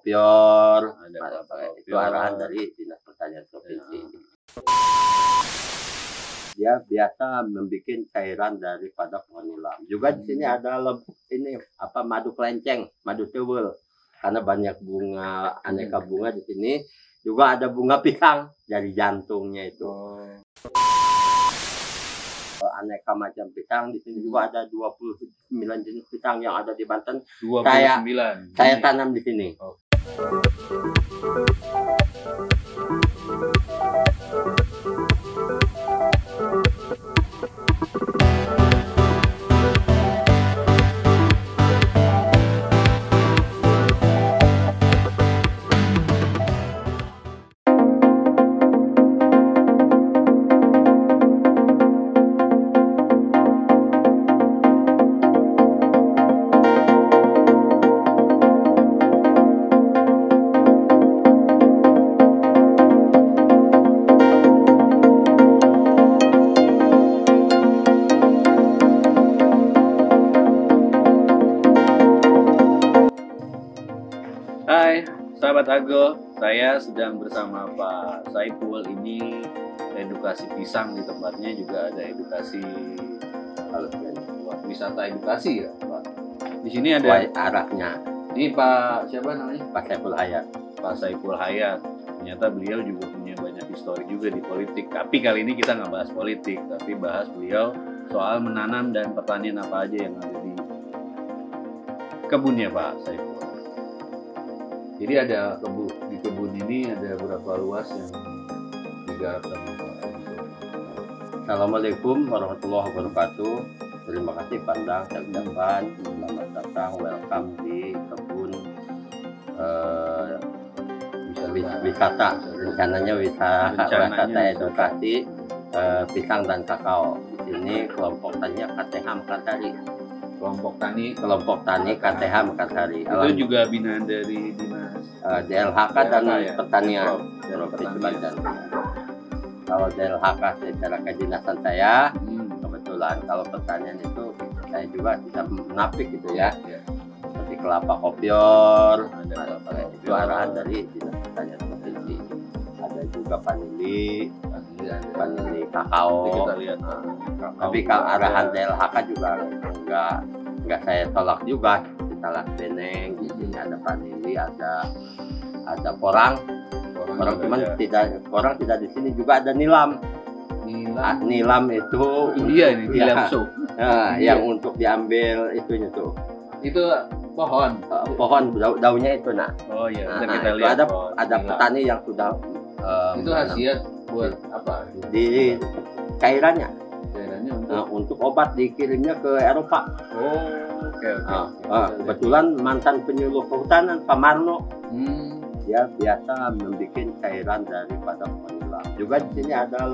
kopior, Ada kelapa itu kopior. arahan dari Dinas Pertanian Provinsi. Dia biasa membuat cairan daripada pohon nilam. Juga di sini ada madu kelenceng, madu tewel. Karena banyak bunga, aneka bunga di sini. Juga ada bunga pisang dari jantungnya itu. Aneka macam pisang di sini juga ada 29 jenis pisang yang ada di Banten. 29. Saya tanam di sini. Hai, sahabat Ago. Saya sedang bersama Pak Saiful. Ini edukasi pisang di tempatnya, juga ada edukasi wisata edukasi ya, Pak. Di sini ada Arahnya ini Pak siapa namanya? Pak Saiful Hayat. Pak Saiful Hayat. Ternyata beliau juga punya banyak histori juga di politik. Tapi kali ini kita nggak bahas politik, tapi bahas beliau soal menanam dan pertanian apa aja yang ada di kebunnya Pak Saiful. Jadi ada di kebun ini ada berapa luas yang digarap sama Pak Saiful? Assalamualaikum warahmatullahi wabarakatuh. Terima kasih Pandang, saya ucapkan selamat datang, welcome di kebun wisata. Rencananya wisata edukasi pisang dan kakao. Di sini kelompok tani KTH Mekarsari. Kelompok tani KTH Mekarsari. Itu juga binaan dari dinas DLHK dan ya? Pertanian Provinsi Banten. Kalau DLHK secara kedinasan saya, kebetulan kalau pertanian itu saya juga bisa menapik gitu ya. Seperti kelapa kopior, itu arahan dari Dinas Pertanian Provinsi. Ada juga vanili kakao. Kita lihat. Tapi kalau arahan DLHK juga enggak saya tolak juga. Kita lihat beneng, di sini ada vanili, ada porang cuman tidak di sini, juga ada nilam. Nilam itu India ini, nilam show. Yang untuk diambil itunya tuh. Itu pohon Daunnya itu Oh iya, kita lihat. Ada petani yang sudah itu khasiat buat apa? Di cairannya untuk untuk obat, dikirimnya ke Eropa. Oke. Kebetulan mantan penyuluh kehutanan Pak Marno, dia biasa membuat cairan daripada pohon nilam. Juga di sini ada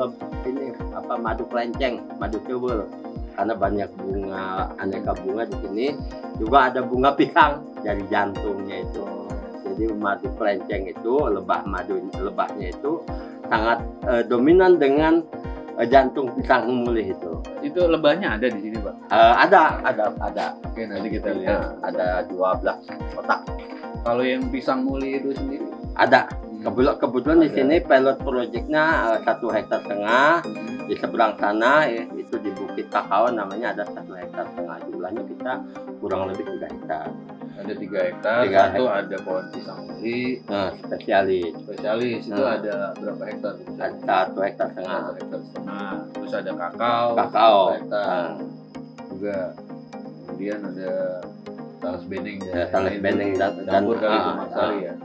madu kelenceng, madu tewel. Karena banyak bunga, aneka bunga di sini. Juga ada bunga pisang dari jantungnya itu. Jadi madu kelenceng itu lebahnya itu sangat dominan dengan jantung pisang mulih itu. Itu lebahnya ada di sini, Pak? Ada. Oke, nanti kita lihat. Ada 12 kotak. Kalau yang pisang mulih itu sendiri? Ada. Kebetulan di sini pilot projectnya 1,5 hektar. Di seberang sana itu di Bukit Kakao namanya ada 1,5 hektar. Jumlahnya kita kurang lebih 3 hektar. Ada 3 hektar. Satu ada pohon pisang mulih. Spesialis itu ada berapa hektar? Ada 1,5 hektar. 1,5 hektar. Terus ada kakao. 1 hektar. Juga. Kemudian ada talas beneng dan campur kali Maksari ya.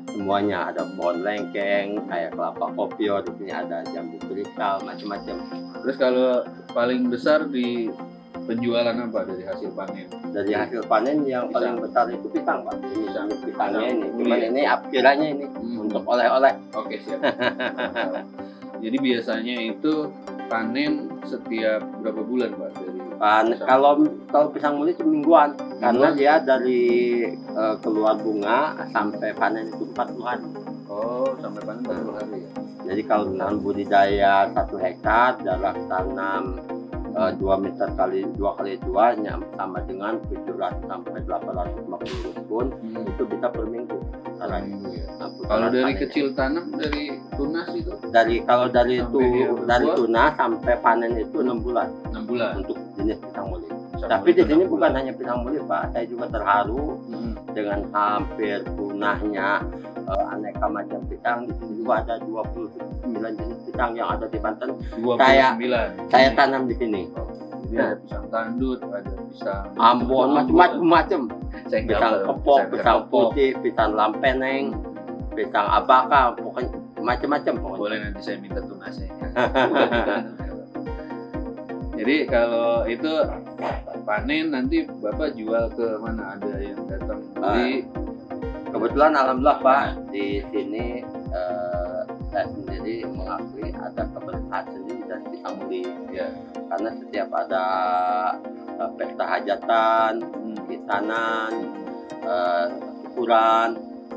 Semuanya ada pohon lengkeng, kayak kelapa kopior, di sini ada jambu kristal, macam-macam. Terus kalau paling besar di penjualan apa dari hasil panen? Dari hasil panen yang paling besar itu pisang, Pak. Pisangnya ini. Cuman ini apkiranya ini untuk oleh-oleh. Oke, siap. Jadi biasanya itu panen setiap berapa bulan, Pak? Kalau pisang mulih itu mingguan, karena dia dari keluar bunga sampai panen itu 40 hari. Sampai panen 40 hari ya. Jadi kalau dengan budidaya 1 hektar, jarak tanam 2 meter kali 2 kali 2 sama dengan 700 sampai 850 rumpun. Itu bisa per minggu. Nah, kalau dari kecil tanam dari tunas itu? Kalau dari tunas sampai panen itu 6 bulan. 6 bulan untuk jenis pisang muli. Tapi di sini bukan hanya pisang muli, Pak. Saya juga terharu dengan hampir punahnya aneka macam pisang. Di sini juga ada 29 jenis pisang yang ada di Banten. 29. Saya tanam di sini. Jadi ada pisang tanduk, ada pisang Ambon, macam-macam. Pisang kepok, pisang putih, pisang lampeneng, pisang abaka, pokoknya macam-macam. Boleh nanti saya minta tunasnya. Jadi kalau itu panen nanti Bapak jual ke mana, ada yang datang beli? Kebetulan alhamdulillah Pak, di sini saya sendiri mengakui ada keberkahan sendiri dari pisang muli. Ya. Karena setiap ada pesta hajatan, hitanan, syukuran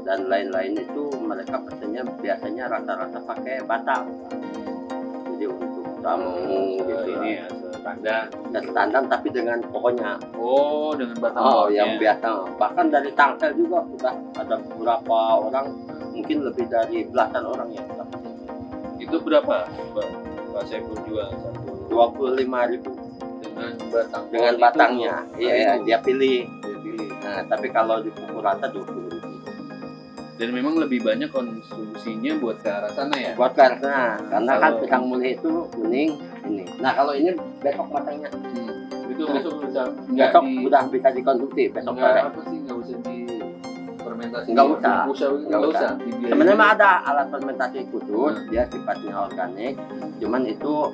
dan lain-lain itu mereka pesannya biasanya rata-rata pakai batang. Jadi untuk tamu gitu ini ya standar tapi dengan pokoknya. Oh, dengan batang. Yang biasa. Bahkan dari Tangsel juga sudah ada beberapa orang, mungkin lebih dari belasan orang yang dapat. Itu berapa Pak Saiful jual? 25.000 dengan batangnya. Iya, dia pilih. Nah, tapi kalau dipukul rata 20.000. Dan memang lebih banyak konsumsinya buat ke arah sana ya? Buat ke arah sana, karena kan pisang muli itu kuning ini. Nah, kalau ini besok matangnya. Itu besok udah bisa dikonsumsi besok sore. Apa sih, nggak usah difermentasi? Nggak usah. Sebenarnya ada alat fermentasi khusus, dia sifatnya organik. Cuman itu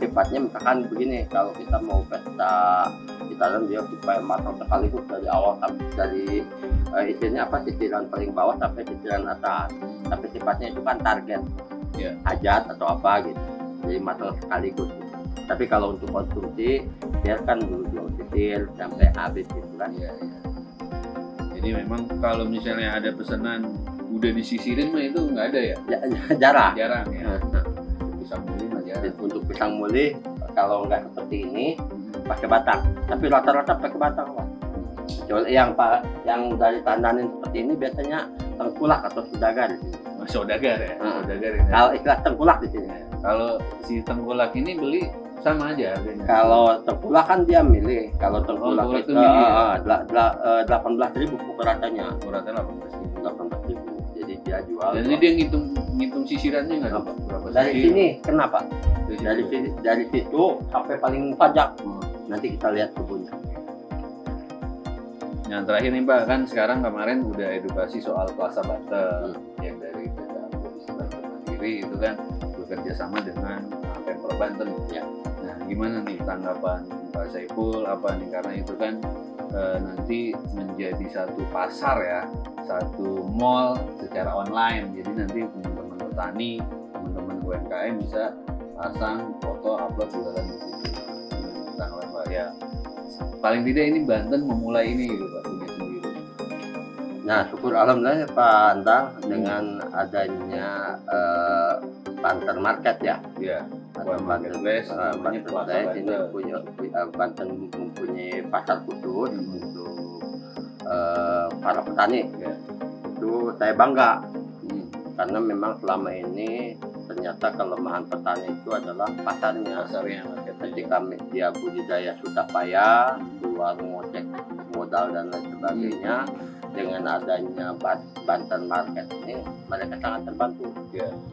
sifatnya misalkan begini, kalau kita mau pesta hitanan dia supaya matang sekaligus dari awal sampai dari isinya sisiran paling bawah sampai sisiran atas. Tapi sifatnya itu kan target hajat atau apa gitu, jadi matang sekaligus. Tapi kalau untuk konsumsi biarkan dulu sisir sampai habis gitu kan. Jadi memang kalau misalnya ada pesanan udah disisirin mah itu nggak ada ya? Jarang ya. Pisang muli mah jarang. Untuk pisang muli kalau nggak seperti ini pakai batang, tapi rata-rata pakai batang Pak. Yang dari tandanin seperti ini biasanya tengkulak atau saudagar di sini. Saudagar ya. Saudagar ya. Kalau istilah tengkulak di sini. Kalau si tengkulak ini beli sama aja harganya. Kalau tengkulak kan dia milih. Kalau tengkulak itu 18.000 pukul ratanya. Pukul rata 18.000. Jadi dia jual. Dan ini dia ngitung sisirannya nggak berapa? Dari sini kenapa? Dari situ sampai paling pajak. Nanti kita lihat kebunnya. Yang terakhir nih Pak, kan sekarang kemarin udah edukasi soal Plaza Banten yang dari Provinsi Banten Mandiri itu kan bekerja sama dengan Pemprov Banten ya. Nah, gimana nih tanggapan Pak Saiful apa nih, karena itu kan nanti menjadi satu pasar ya, satu mall secara online. Jadi nanti teman-teman petani, teman-teman UMKM bisa pasang foto upload jualan di situ. Tanggapan Pak ya. Paling tidak ini Banten memulai ini gitu Pak, punya sendiri. Nah, syukur alhamdulillah ya Pak Andang dengan adanya Banten Market ya. Iya. Banten ini Banten mempunyai pasar khusus untuk para petani. Ya. Itu saya bangga karena memang selama ini ternyata kelemahan petani itu adalah pasarnya. Ketika dia budidaya sudah payah, keluar ngocek modal dan lain sebagainya, dengan adanya Banten Market ini mereka sangat terbantu.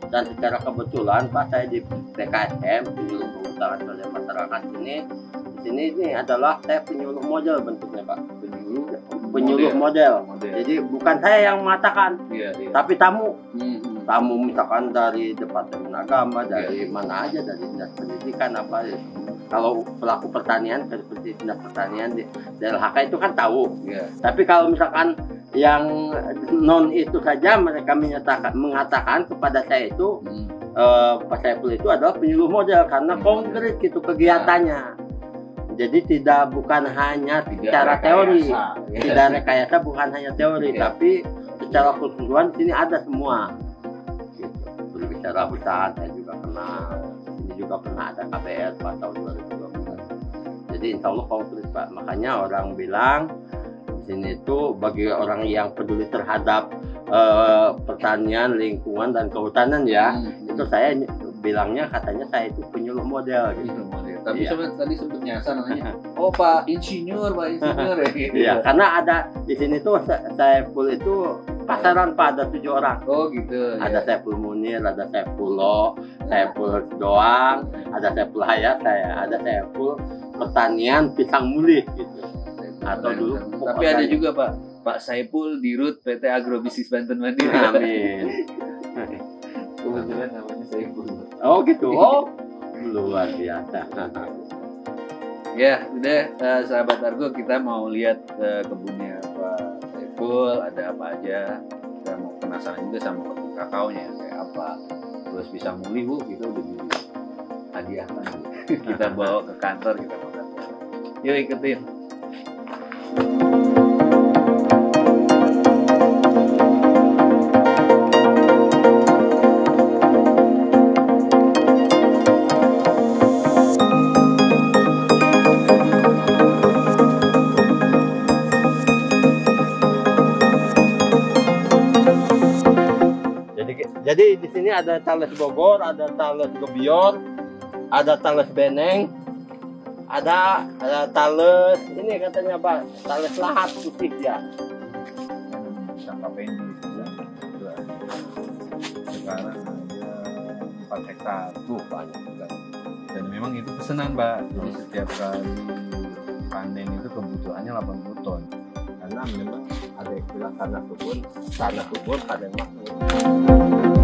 Dan secara kebetulan Pak, saya di PKSM penyuluh kehutanan swadaya masyarakat ini, di sini ini adalah saya penyuluh model bentuknya Pak. Penyuluh model. Jadi bukan saya yang mengatakan, tapi tamu. Tamu misalkan dari Departemen Agama, dari mana aja, dari Dinas Pendidikan apa. Kalau pelaku pertanian seperti Dinas Pertanian di LHK itu kan tahu. Tapi kalau misalkan yang non itu saja mereka mengatakan kepada saya itu Pak Saiful itu adalah penyuluh model karena konkret gitu kegiatannya. Jadi bukan hanya secara teori, tidak rekayasa, bukan hanya teori, tapi secara keseluruhan di sini ada semua. Gitu. Berbicara hutan, saya juga pernah, ini juga pernah ada KBR pada tahun 2012. Jadi insya Allah komplit Pak. Makanya orang bilang di sini itu bagi orang yang peduli terhadap pertanian, lingkungan dan kehutanan ya, itu saya bilangnya katanya saya itu penyuluh model gitu. Tapi Iya. tadi sempat nyasar nanya, oh Pak Insinyur ya gitu. Iya, karena ada di sini tuh Saiful itu pasaran Pak, ada 7 orang. Oh gitu. Ada Saiful Munir, ada Saiful Lo, Saiful Doang, ada Saiful Hayat, ada Saiful Pertanian Pisang Mulih gitu. Atau dulu Tapi ada juga Pak Saiful Dirut PT Agrobisnis Banten Mandiri. Amin. Kebetulan namanya Saiful. Oh gitu. Oh, luar biasa. Ya, udah sahabat Argo, kita mau lihat kebunnya Pak Saiful, ada apa aja. Kita mau penasaran juga sama kebun kakaonya kayak apa. Terus bisa mulih Bu, kita udah hadiahkan. Kita bawa ke kantor, kita makan. Yuk ikutin. Jadi di sini ada Tales Bogor, ada Tales Gebior, ada Tales Beneng, ada Tales ini katanya Pak, Tales Lahat putih ya. Sangka pendi sekarang ada 4 hektar. Banyak juga. Dan memang itu pesanan Pak. Jadi setiap kali panen itu kebutuhannya 80 ton. Karena memang ada yang bilang tanah subur, ada yang makmur.